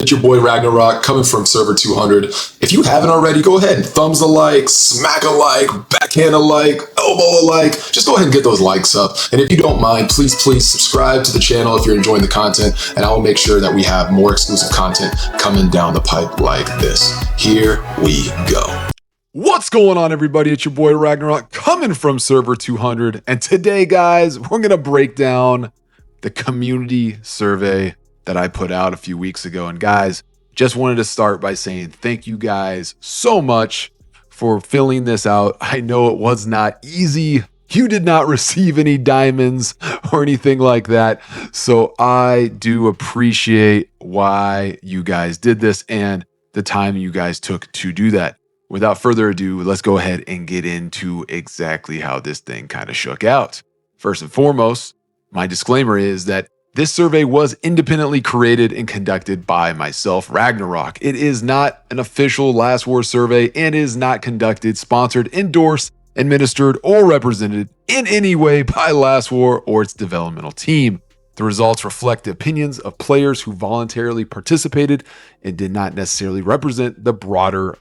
It's your boy Ragnarok coming from server 200. If you haven't already, go ahead and thumbs a like, smack a like, backhand a like, elbow a like. Just go ahead and get those likes up. And if you don't mind, please subscribe to the channel if you're enjoying the content, and I will make sure that we have more exclusive content coming down the pipe like this. Here we go. What's going on, everybody? It's your boy Ragnarok coming from server 200, and today, guys, we're gonna break down the community survey that I put out a few weeks ago. And guys, just wanted to start by saying thank you guys so much for filling this out. I know it was not easy. You did not receive any diamonds or anything like that. So I do appreciate why you guys did this and the time you guys took to do that. Without further ado, let's go ahead and get into exactly how this thing kind of shook out. First and foremost, my disclaimer is that this survey was independently created and conducted by myself, Ragnarok. It is not an official Last War survey and is not conducted, sponsored, endorsed, administered, or represented in any way by Last War or its developmental team. The results reflect the opinions of players who voluntarily participated and did not necessarily represent the broader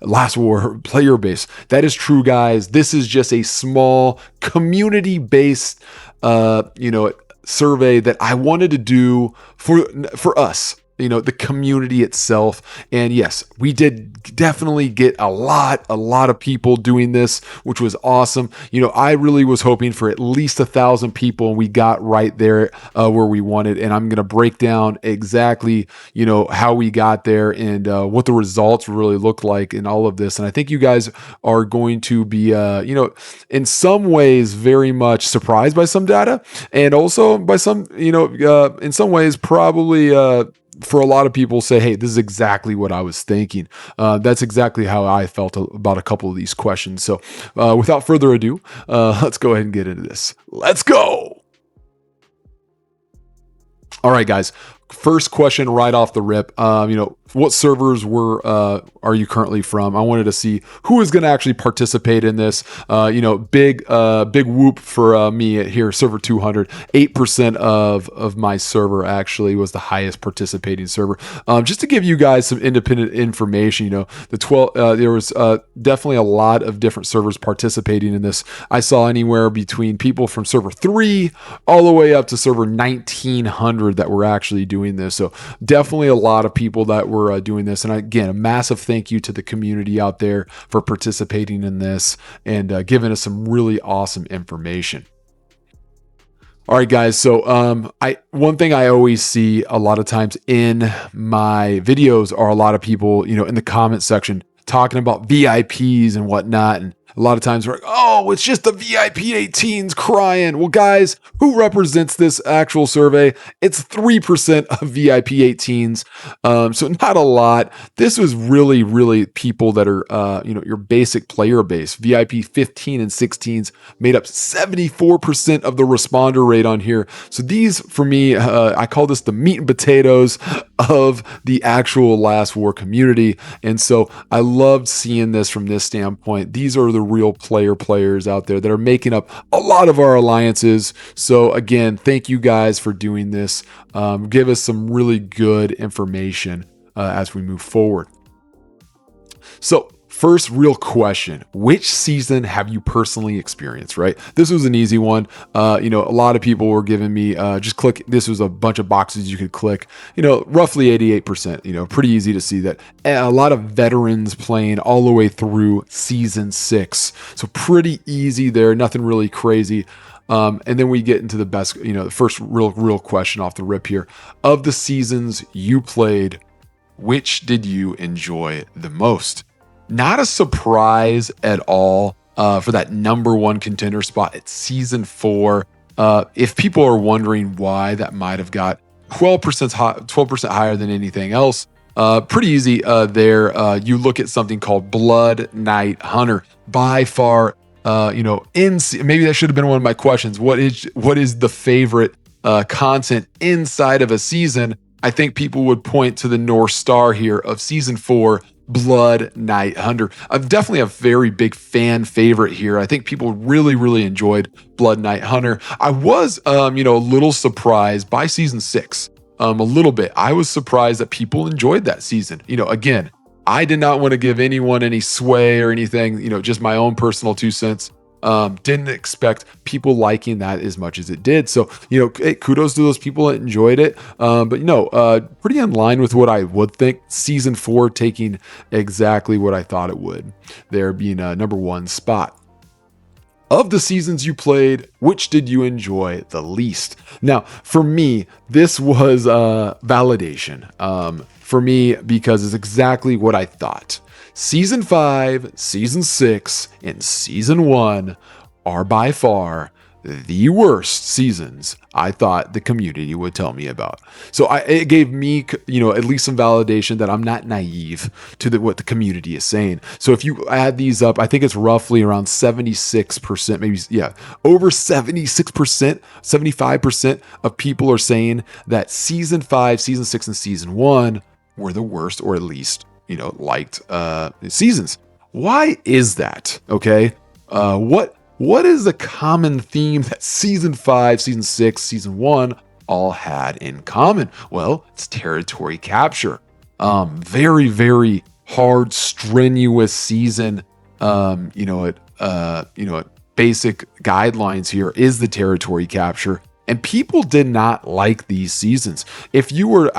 Last War player base. That is true, guys. This is just a small community-based, survey that I wanted to do for us, the community itself. And yes, we did definitely get a lot of people doing this, which was awesome. I really was hoping for at least 1,000 people, and we got right there where we wanted. And I'm going to break down exactly, how we got there and what the results really look like in all of this. And I think you guys are going to be, in some ways very much surprised by some data, and also by some, in some ways probably, for a lot of people say, hey, this is exactly what I was thinking. That's exactly how I felt about a couple of these questions. So without further ado, let's go ahead and get into this. Let's go. All right, guys. First question right off the rip. What servers are you currently from? I wanted to see who is going to actually participate in this. Big whoop for me here, server 200. 8% of my server actually was the highest participating server. Just to give you guys some independent information, there was definitely a lot of different servers participating in this. I saw anywhere between people from server 3 all the way up to server 1900 that were actually doing this. So definitely a lot of people that were doing this. And again, a massive thank you to the community out there for participating in this and giving us some really awesome information. All right, guys. So one thing I always see a lot of times in my videos are a lot of people, in the comment section talking about VIPs and whatnot. And a lot of times we're like, oh, it's just the VIP 18s crying. Well, guys, who represents this actual survey? It's 3% of VIP 18s. So not a lot. This was really people that are, your basic player base. VIP 15 and 16s made up 74% of the responder rate on here. So these, for me, I call this the meat and potatoes of the actual Last War community. And so I loved seeing this from this standpoint. These are the real players out there that are making up a lot of our alliances. So again, thank you guys for doing this. Give us some really good information as we move forward. So first real question, which season have you personally experienced, right? This was an easy one. A lot of people were giving me, just click, this was a bunch of boxes you could click, roughly 88%, pretty easy to see that. And a lot of veterans playing all the way through season 6. So pretty easy there, nothing really crazy. And then we get into the best, the first real question off the rip here. Of the seasons you played, which did you enjoy the most? Not a surprise at all for that number one contender spot at season 4. If people are wondering why that might have got 12% higher than anything else, pretty easy there. You look at something called Blood Knight Hunter. By far, maybe that should have been one of my questions. What is the favorite content inside of a season? I think people would point to the North Star here of season 4, Blood Knight Hunter. I'm definitely a very big fan favorite here. I think people really enjoyed Blood Knight Hunter. I was, a little surprised by season 6. a little bit. I was surprised that people enjoyed that season. Again, I did not want to give anyone any sway or anything, just my own personal 2 cents. Didn't expect people liking that as much as it did. So, hey, kudos to those people that enjoyed it. But pretty in line with what I would think. Season 4 taking exactly what I thought it would. There being a number 1 spot. Of the seasons you played, which did you enjoy the least? Now, for me, this was validation. For me, because it's exactly what I thought. Season 5, Season 6, and Season 1 are by far the worst seasons I thought the community would tell me about. So it gave me, at least some validation that I'm not naive to what the community is saying. So if you add these up, I think it's roughly around 76%, maybe, over 76%, 75% of people are saying that Season 5, Season 6, and Season 1 were the worst, or at least, liked seasons. Why is that? Okay. What is the common theme that Season 5, Season 6, Season 1 all had in common? Well, it's territory capture. Very, very hard, strenuous season. Basic guidelines here is the territory capture. And people did not like these seasons. If you were,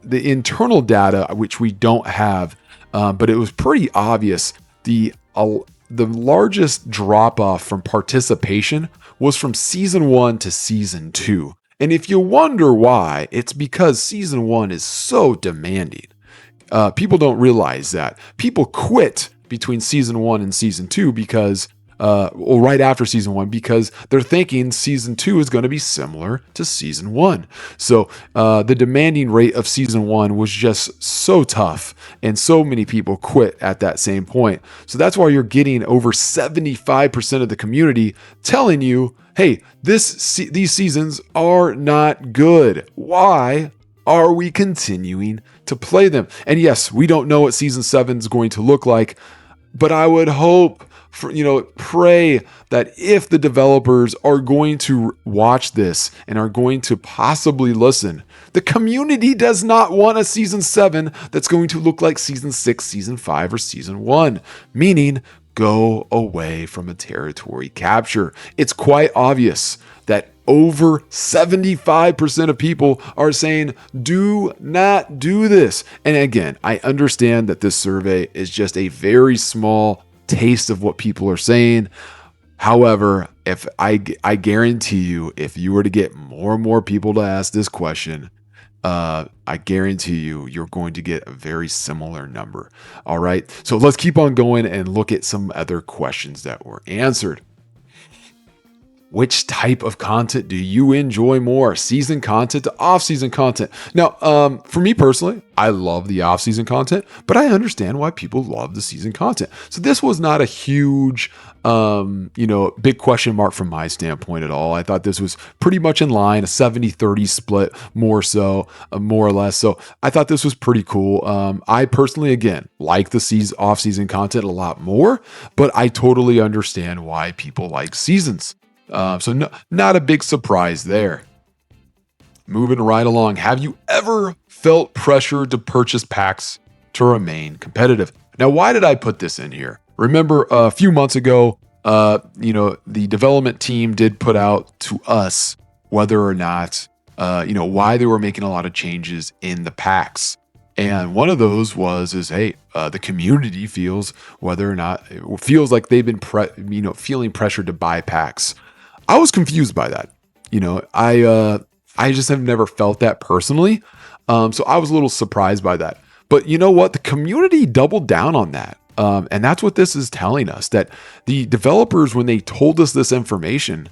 the internal data, which we don't have, but it was pretty obvious, the largest drop off from participation was from Season 1 to Season 2. And if you wonder why, it's because Season 1 is so demanding. People don't realize that. People quit between Season 1 and Season 2 because right after Season 1, because they're thinking Season 2 is going to be similar to Season 1. So the demanding rate of Season 1 was just so tough, and so many people quit at that same point. So that's why you're getting over 75% of the community telling you, hey, these seasons are not good. Why are we continuing to play them? And yes, we don't know what Season 7 is going to look like, but I would hope, pray that if the developers are going to watch this and are going to possibly listen, the community does not want a Season 7 that's going to look like Season 6, Season 5, or Season 1, meaning go away from a territory capture. It's quite obvious that over 75% of people are saying, do not do this. And again, I understand that this survey is just a very small taste of what people are saying. However, if I guarantee you, if you were to get more and more people to ask this question, I guarantee you're going to get a very similar number. All right. So let's keep on going and look at some other questions that were answered. Which type of content do you enjoy more? Season content to off-season content? Now, for me personally, I love the off-season content, but I understand why people love the season content. So this was not a huge, big question mark from my standpoint at all. I thought this was pretty much in line, a 70-30 split, more or less. So I thought this was pretty cool. I personally, again, like the off-season content a lot more, but I totally understand why people like seasons. So not a big surprise there. Moving right along. Have you ever felt pressure to purchase packs to remain competitive? Now, why did I put this in here? Remember a few months ago, the development team did put out to us whether or not, why they were making a lot of changes in the packs. And one of those hey, the community feels whether or not it feels like they've been, feeling pressured to buy packs. I was confused by that. I just have never felt that personally. So I was a little surprised by that. But you know what? The community doubled down on that. And that's what this is telling us, that the developers, when they told us this information,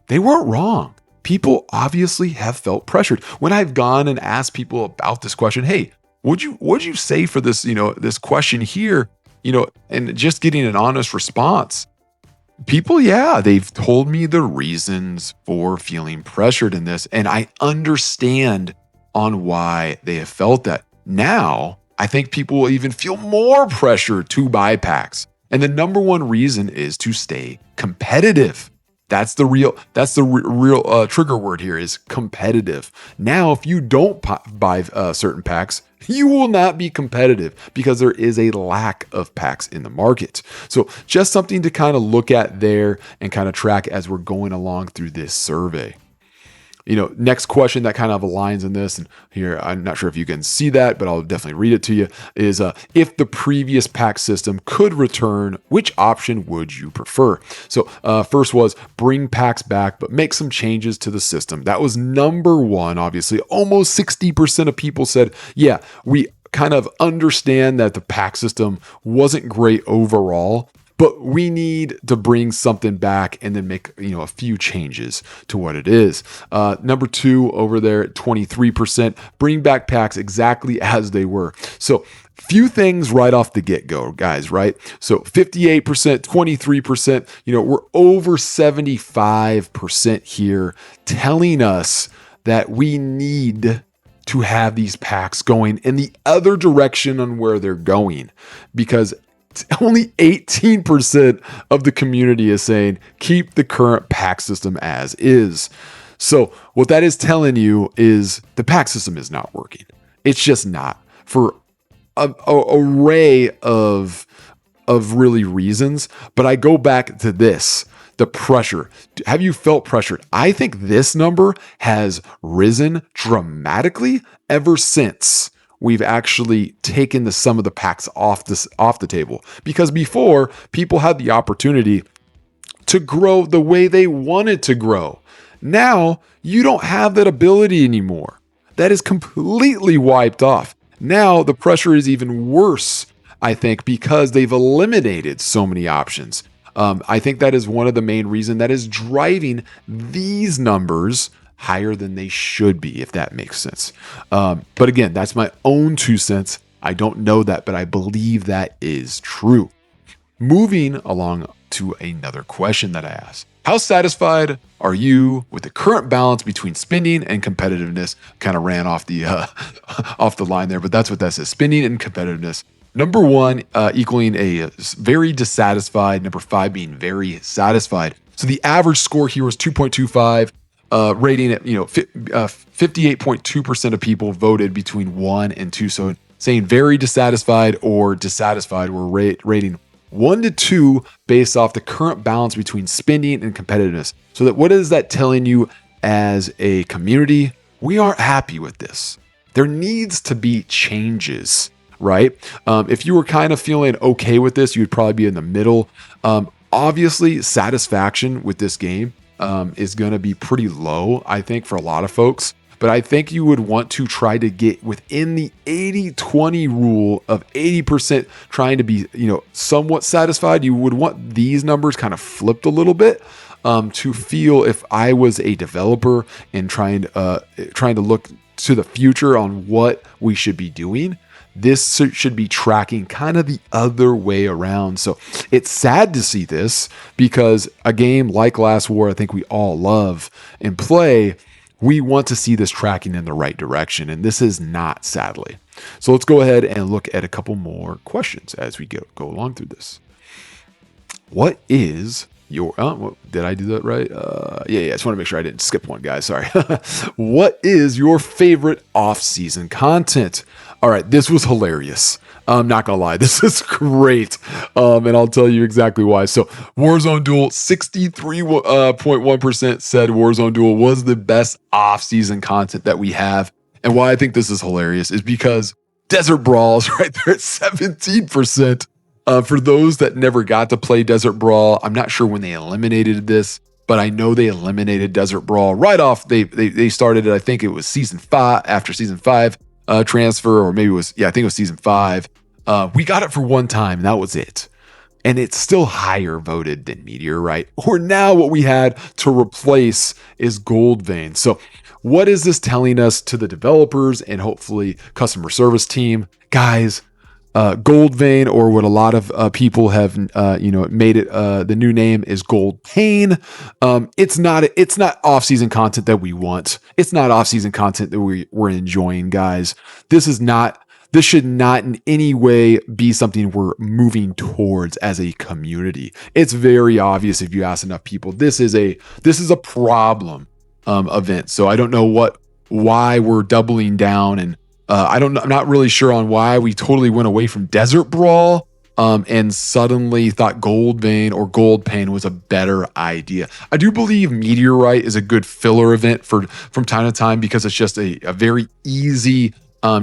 they weren't wrong. People obviously have felt pressured. When I've gone and asked people about this question, hey, what'd you say for this, this question here, and just getting an honest response. People, they've told me the reasons for feeling pressured in this, and I understand on why they have felt that. Now, I think people will even feel more pressure to buy packs. And the number one reason is to stay competitive. That's the real trigger word here is competitive. Now, if you don't buy certain packs, you will not be competitive because there is a lack of packs in the market. So just something to kind of look at there and kind of track as we're going along through this survey. Next question that kind of aligns in this, and here, I'm not sure if you can see that, but I'll definitely read it to you, is if the previous pack system could return, which option would you prefer? So first was bring packs back, but make some changes to the system. That was number one, obviously. Almost 60% of people said, yeah, we kind of understand that the pack system wasn't great overall, but we need to bring something back and then make a few changes to what it is. Number two over there, 23%, bring back packs exactly as they were. So few things right off the get-go, guys, right? So 58%, 23%, we're over 75% here telling us that we need to have these packs going in the other direction on where they're going, because only 18% of the community is saying keep the current pack system as is. So what that is telling you is the pack system is not working. It's just not, for an array of really reasons. But I go back to this, the pressure. Have you felt pressured? I think this number has risen dramatically ever since we've actually taken some of the packs off the table, because before, people had the opportunity to grow the way they wanted to grow. Now you don't have that ability anymore. That is completely wiped off. Now the pressure is even worse, I think, because they've eliminated so many options. I think that is one of the main reasons that is driving these numbers higher than they should be, if that makes sense. But again, that's my own 2 cents. I don't know that, but I believe that is true. Moving along to another question that I asked. How satisfied are you with the current balance between spending and competitiveness? Kind of ran off the off the line there, but that's what that says. Spending and competitiveness. Number one equaling a very dissatisfied. Number 5 being very satisfied. So the average score here was 2.25. Rating at 58.2% of people voted between 1 and 2. So saying very dissatisfied or dissatisfied, we're rating 1 to 2 based off the current balance between spending and competitiveness. So that what is that telling you as a community? We aren't happy with this. There needs to be changes, right? If you were kind of feeling okay with this, you would probably be in the middle. Obviously, satisfaction with this game is going to be pretty low, I think, for a lot of folks. But I think you would want to try to get within the 80-20 rule of 80% trying to be, somewhat satisfied. You would want these numbers kind of flipped a little bit to feel, if I was a developer and trying to look to the future on what we should be doing, this should be tracking kind of the other way around. So it's sad to see this, because a game like Last War, I think we all love and play. We want to see this tracking in the right direction, and this is not, sadly. So let's go ahead and look at a couple more questions as we go along through this. What is your... did I do that right? Yeah. I just want to make sure I didn't skip one, guys. Sorry. What is your favorite off-season content? All right, this was hilarious. I'm not going to lie. This is great. And I'll tell you exactly why. So Warzone Duel, 63.1% said Warzone Duel was the best off-season content that we have. And why I think this is hilarious is because Desert Brawl's right there at 17%. For those that never got to play Desert Brawl, I'm not sure when they eliminated this, but I know they eliminated Desert Brawl right off. They started it, I think it was season 5, after season 5 transfer, or maybe it was, I think it was season 5. We got it for one time, and that was it. And it's still higher voted than Meteor, right? Or now what we had to replace is Gold Vein. So what is this telling us to the developers and hopefully customer service team? Guys, Gold Vein, or what a lot of people have made it, the new name is Gold Pain. It's not off-season content that we want. It's not off-season content that we're enjoying, guys. This is not this should not in any way be something we're moving towards as a community. It's very obvious if you ask enough people. This is a problem event. So I don't know why we're doubling down, and I'm not really sure on why we totally went away from Desert Brawl and suddenly thought Gold Vein or Gold Pain was a better idea. I do believe Meteorite is a good filler event from time to time because it's just a very easy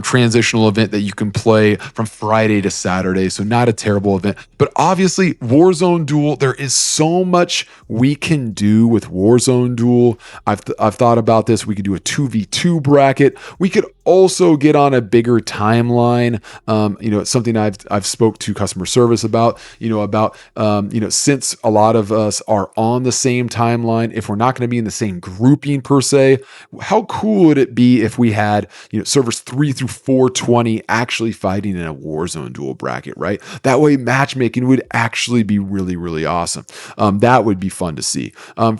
transitional event that you can play from Friday to Saturday. So not a terrible event, but obviously Warzone Duel, there is so much we can do with Warzone Duel. I've thought about this. We could do a 2v2 bracket. We could also get on a bigger timeline. It's something I've spoke to customer service about, since a lot of us are on the same timeline, if we're not going to be in the same grouping per se, how cool would it be if we had, servers 3 through 420 actually fighting in a Warzone Duel bracket, right? That way matchmaking would actually be really, really awesome. That would be fun to see.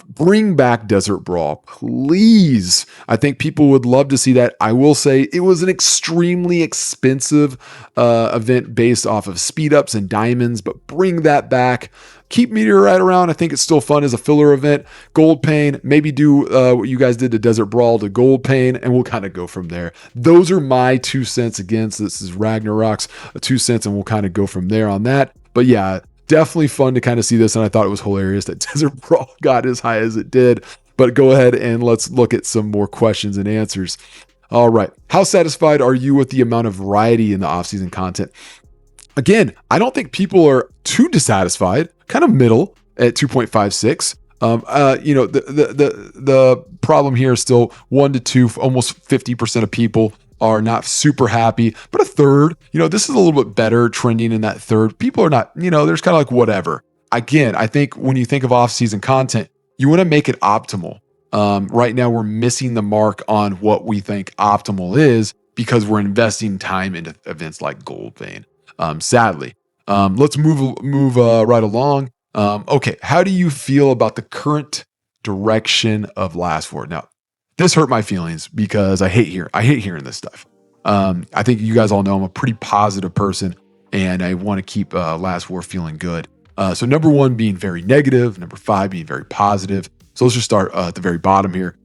Bring back Desert Brawl, please. I think people would love to see that. I will say it was an extremely expensive event based off of speed ups and diamonds, but bring that back. Keep Meteorite around. I think it's still fun as a filler event. Gold Pain, maybe do what you guys did to Desert Brawl to Gold Pain, and we'll kind of go from there. Those are my 2 cents against. This is Ragnarok's 2 cents, and we'll kind of go from there on that. But yeah, definitely fun to kind of see this, and I thought it was hilarious that Desert Brawl got as high as it did. But go ahead and let's look at some more questions and answers. All right. How satisfied are you with the amount of variety in the off-season content? Again, I don't think people are too dissatisfied, kind of middle at 2.56. The problem here is still 1 to 2, almost 50% of people are not super happy, but a third, this is a little bit better trending in that third. People are not, there's kind of like whatever. Again, I think when you think of off-season content, you want to make it optimal. Right now, we're missing the mark on what we think optimal is because we're investing time into events like Gold Vein. Sadly, let's move right along. Okay, how do you feel about the current direction of Last War? Now, this hurt my feelings because I hate hearing this stuff. I think you guys all know I'm a pretty positive person, and I want to keep Last War feeling good. So number 1 being very negative, number 5 being very positive. So let's just start at the very bottom here.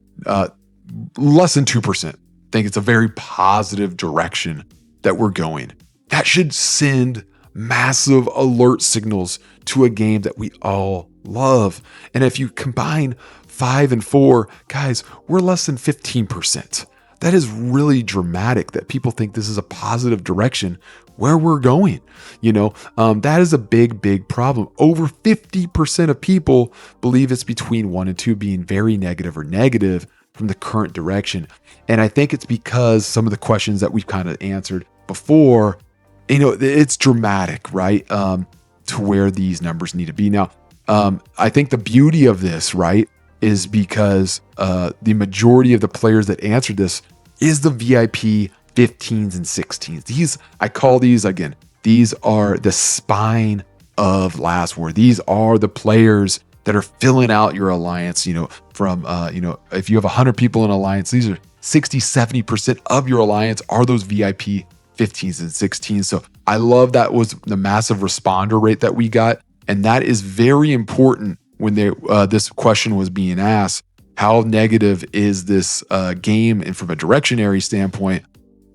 Less than 2%. I think it's a very positive direction that we're going. That should send massive alert signals to a game that we all love. And if you combine 5 and 4, guys, we're less than 15%. That is really dramatic that people think this is a positive direction where we're going. That is a big, big problem. Over 50% of people believe it's between 1 and 2 being very negative or negative from the current direction. And I think it's because some of the questions that we've kind of answered before, it's dramatic, right? To where these numbers need to be. Now, I think the beauty of this, right, is because the majority of the players that answered this is the VIP 15s and 16s. I call these, again, these are the spine of Last War. These are the players that are filling out your alliance, from, if you have 100 people in alliance, these are 60, 70% of your alliance are those VIP 15s and 16s. So I love that was the massive responder rate that we got. And that is very important when this question was being asked. How negative is this game? And from a directionary standpoint,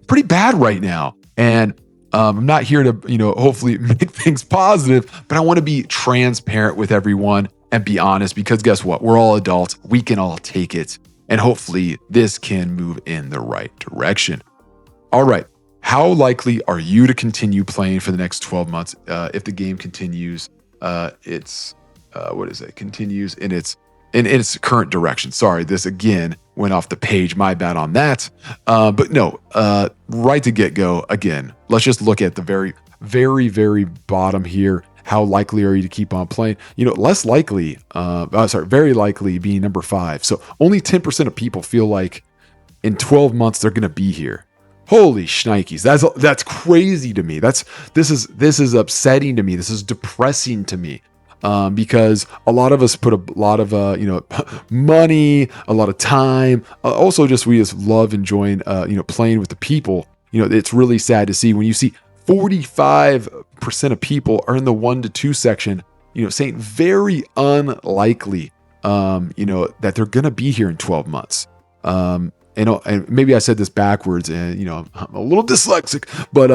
pretty bad right now. And I'm not here to, hopefully make things positive, but I want to be transparent with everyone and be honest, because guess what? We're all adults. We can all take it. And hopefully this can move in the right direction. All right. How likely are you to continue playing for the next 12 months if the game continues continues in its current direction? Sorry, this again went off the page. My bad on that. But no, right to get-go, again, let's just look at the very, very, very bottom here. How likely are you to keep on playing? Less likely, very likely being number 5. So only 10% of people feel like in 12 months they're going to be here. Holy shnikes. That's crazy to me. This is upsetting to me. This is depressing to me. Because a lot of us put a lot of money, a lot of time. Also, we just love enjoying playing with the people. It's really sad to see when you see 45% of people are in the 1 to 2 section, saying very unlikely, that they're going to be here in 12 months. And maybe I said this backwards, and I'm a little dyslexic, but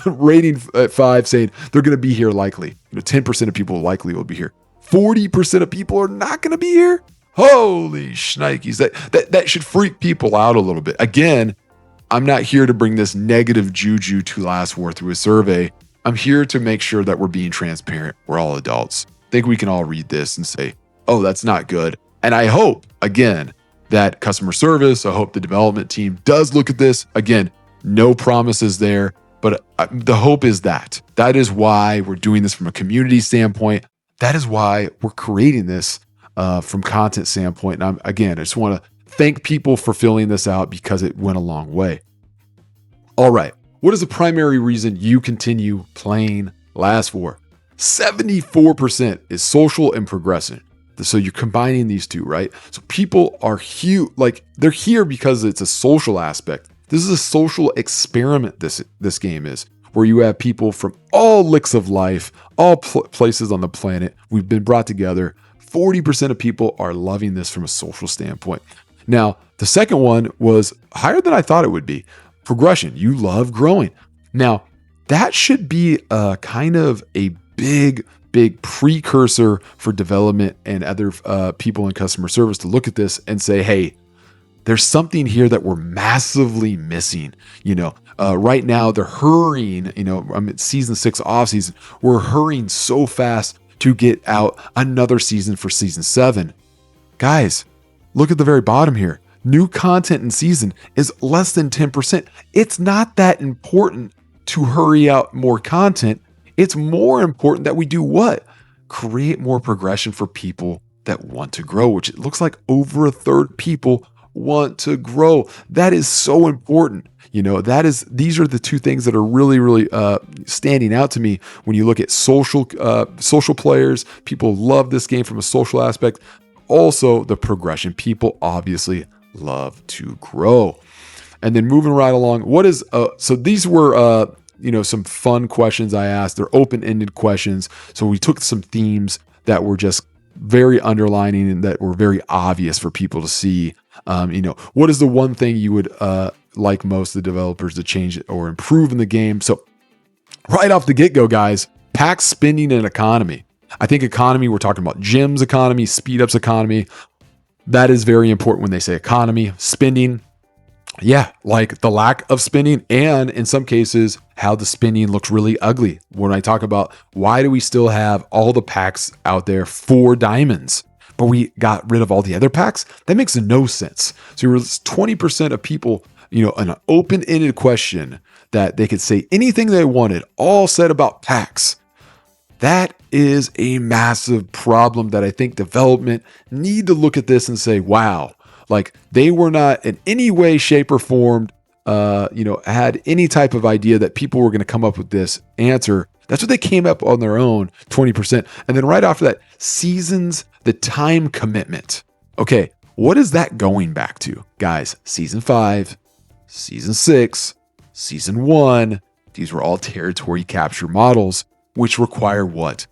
rating at 5 saying they're going to be here likely. 10% of people likely will be here. 40% of people are not going to be here. Holy shnikes! That should freak people out a little bit. Again, I'm not here to bring this negative juju to Last War through a survey. I'm here to make sure that we're being transparent. We're all adults. I think we can all read this and say, oh, that's not good. And I hope, again, that customer service, I hope the development team does look at this. Again, no promises there, but the hope is that. That is why we're doing this from a community standpoint. That is why we're creating this from content standpoint. And I just want to thank people for filling this out because it went a long way. All right. What is the primary reason you continue playing Last War? 74% is social and progression. So you're combining these two, right? So people are huge, they're here because it's a social aspect. This is a social experiment. This game is where you have people from all licks of life, all places on the planet. We've been brought together. 40% of people are loving this from a social standpoint. Now, the second one was higher than I thought it would be. Progression. You love growing. Now, that should be kind of a big precursor for development and other people in customer service to look at this and say, hey, there's something here that we're massively missing. Right now they're hurrying, I'm at season 6 off season. We're hurrying so fast to get out another season for season 7. Guys, look at the very bottom here. New content in season is less than 10%. It's not that important to hurry out more content. It's more important that we do what? Create more progression for people that want to grow, which it looks like over a third people want to grow. That is so important. These are the two things that are really standing out to me when you look at social players. People love this game from a social aspect. Also, the progression. People obviously love to grow. And then moving right along, so these were some fun questions I asked. They're open-ended questions. So we took some themes that were just very underlining and that were very obvious for people to see. What is the one thing you would like most the developers to change or improve in the game? So right off the get-go, guys, pack spending and economy. I think economy, we're talking about gems economy, speed ups economy. That is very important when they say economy. Spending, yeah, like the lack of spending, and in some cases, how the spending looks really ugly. When I talk about why do we still have all the packs out there for diamonds, but we got rid of all the other packs? That makes no sense. So you're 20% of people, an open-ended question that they could say anything they wanted, all said about packs. That is a massive problem that I think development need to look at this and say, wow, they were not in any way, shape, or form, had any type of idea that people were going to come up with this answer. That's what they came up on their own, 20%. And then right after that, seasons, the time commitment. Okay, what is that going back to? Guys, season 5, season 6, season 1, these were all territory capture models, which require what?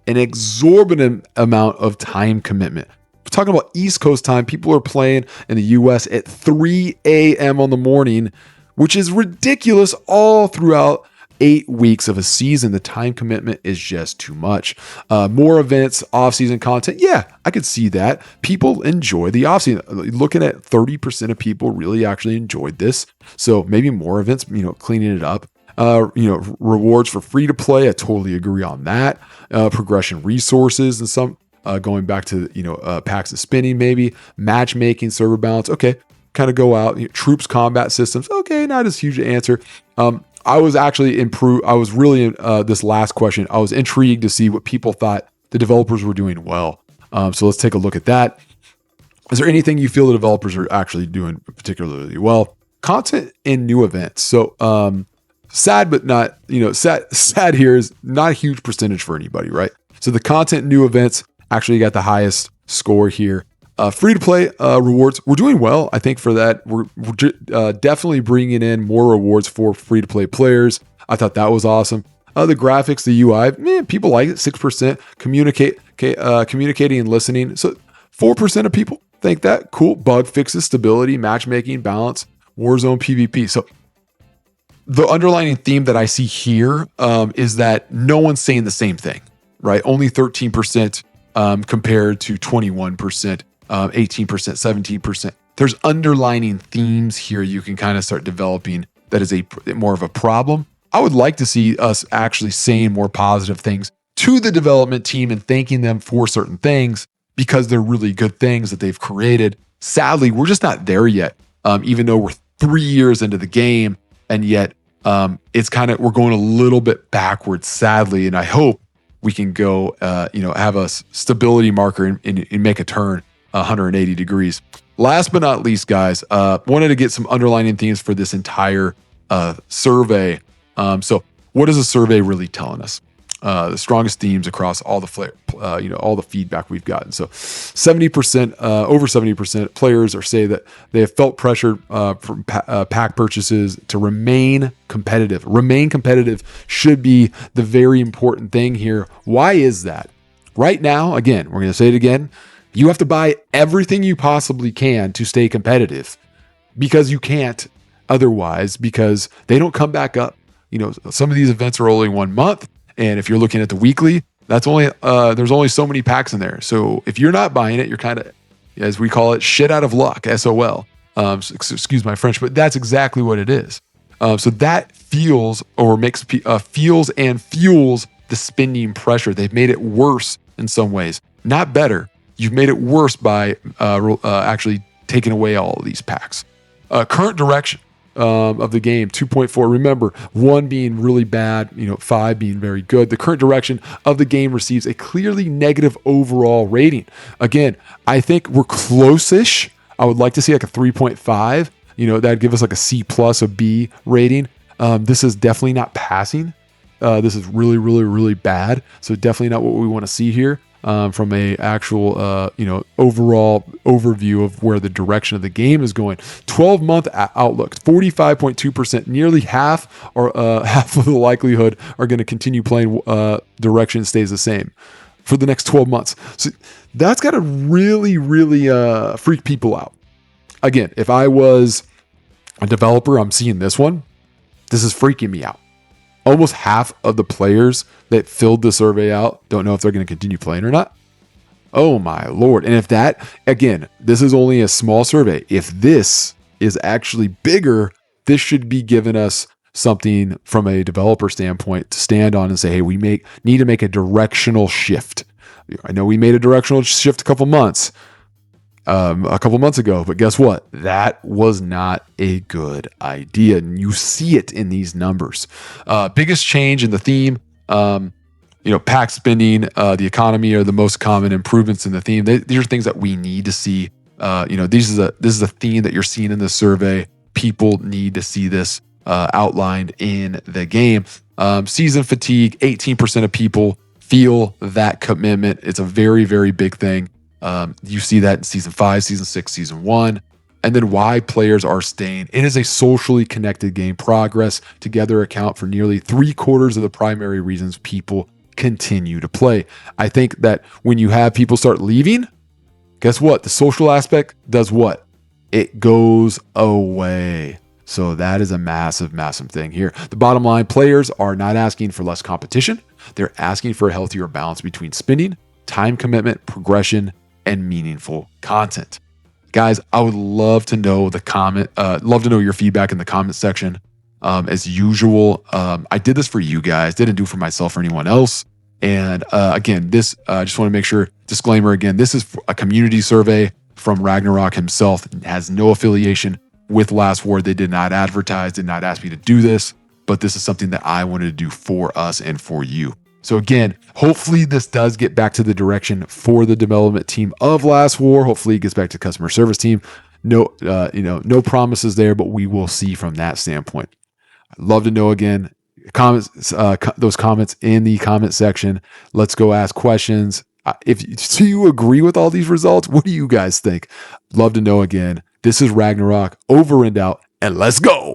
An exorbitant amount of time commitment. We're talking about East Coast time. People are playing in the US at 3 a.m. on the morning, which is ridiculous all throughout 8 weeks of a season. The time commitment is just too much. More events, off-season content. Yeah, I could see that. People enjoy the off-season. Looking at 30% of people really actually enjoyed this. So maybe more events, cleaning it up. Rewards for free to play. I totally agree on that. Progression resources and some going back to, packs of spinning, maybe matchmaking, server balance. Okay. Kind of go out, troops, combat systems. Okay. Not as huge an answer. I was actually this last question, I was intrigued to see what people thought the developers were doing well. So let's take a look at that. Is there anything you feel the developers are actually doing particularly well? Content and new events. So, sad, but not, sad here is not a huge percentage for anybody, right? So the content new events actually got the highest score here. Free to play rewards. We're doing well, I think, for that. We're definitely bringing in more rewards for free to play players. I thought that was awesome. The graphics, the UI, man, people like it. 6% communicating and listening. So 4% of people think that. Cool. Bug fixes, stability, matchmaking, balance, Warzone, PvP. So the underlying theme that I see here is that no one's saying the same thing, right? Only 13% compared to 21%. 18%, 17%. There's underlining themes here you can kind of start developing that is a more of a problem. I would like to see us actually saying more positive things to the development team and thanking them for certain things because they're really good things that they've created. Sadly, we're just not there yet, even though we're 3 years into the game, and yet it's kind of, we're going a little bit backwards, sadly, and I hope we can go, have a stability marker and make a turn 180 degrees. Last but not least, guys, wanted to get some underlining themes for this entire survey. So what is a survey really telling us? The strongest themes across all the all the feedback we've gotten. So 70%, over 70% players say that they have felt pressured from pack purchases to remain competitive. Remain competitive should be the very important thing here. Why is that? Right now, again, we're going to say it again. You have to buy everything you possibly can to stay competitive because you can't otherwise, because they don't come back up. Some of these events are only 1 month. And if you're looking at the weekly, that's only there's only so many packs in there. So if you're not buying it, you're kind of, as we call it, shit out of luck, SOL. Excuse my French, but that's exactly what it is. So that feels and fuels the spending pressure. They've made it worse in some ways, not better. You've made it worse by actually taking away all of these packs. Current direction of the game, 2.4. Remember, 1 being really bad, 5 being very good. The current direction of the game receives a clearly negative overall rating. Again, I think we're close-ish. I would like to see like a 3.5. That'd give us like a C plus, a B rating. This is definitely not passing. This is really, really, really bad. So definitely not what we want to see here. From a actual, overall overview of where the direction of the game is going. 12-month outlook, 45.2%, nearly half or half of the likelihood are going to continue playing. Direction stays the same for the next 12 months. So that's got to really, really freak people out. Again, if I was a developer, I'm seeing this one. This is freaking me out. Almost half of the players that filled the survey out don't know if they're going to continue playing or not. Oh my Lord. And if that, again, this is only a small survey. If this is actually bigger, this should be giving us something from a developer standpoint to stand on and say, hey, we need to make a directional shift. I know we made a directional shift a couple months ago, but guess what? That was not a good idea. And you see it in these numbers. Biggest change in the theme, pack spending, the economy are the most common improvements in the theme. These are things that we need to see. This is a theme that you're seeing in the survey. People need to see this outlined in the game. Season fatigue, 18% of people feel that commitment. It's a very, very big thing. You see that in season 5, season 6, season 1. And then why players are staying. It is a socially connected game. Progress together account for nearly 3/4 of the primary reasons people continue to play. I think that when you have people start leaving, guess what? The social aspect does what? It goes away. So that is a massive, massive thing here. The bottom line, players are not asking for less competition. They're asking for a healthier balance between spending, time commitment, progression, and meaningful content. Guys, I would love to know love to know your feedback in the comment section. As usual, I did this for you guys, didn't do it for myself or anyone else. And again, this, just want to make sure, disclaimer again, this is a community survey from Ragnarok himself. It has no affiliation with Last War. They did not advertise, did not ask me to do this, but this is something that I wanted to do for us and for you. So again, hopefully this does get back to the direction for the development team of Last War. Hopefully it gets back to customer service team. No promises there, but we will see from that standpoint. I'd love to know again, comments, those comments in the comment section. Let's go ask questions. If do you agree with all these results? What do you guys think? Love to know again. This is Ragnarok, over and out, and let's go.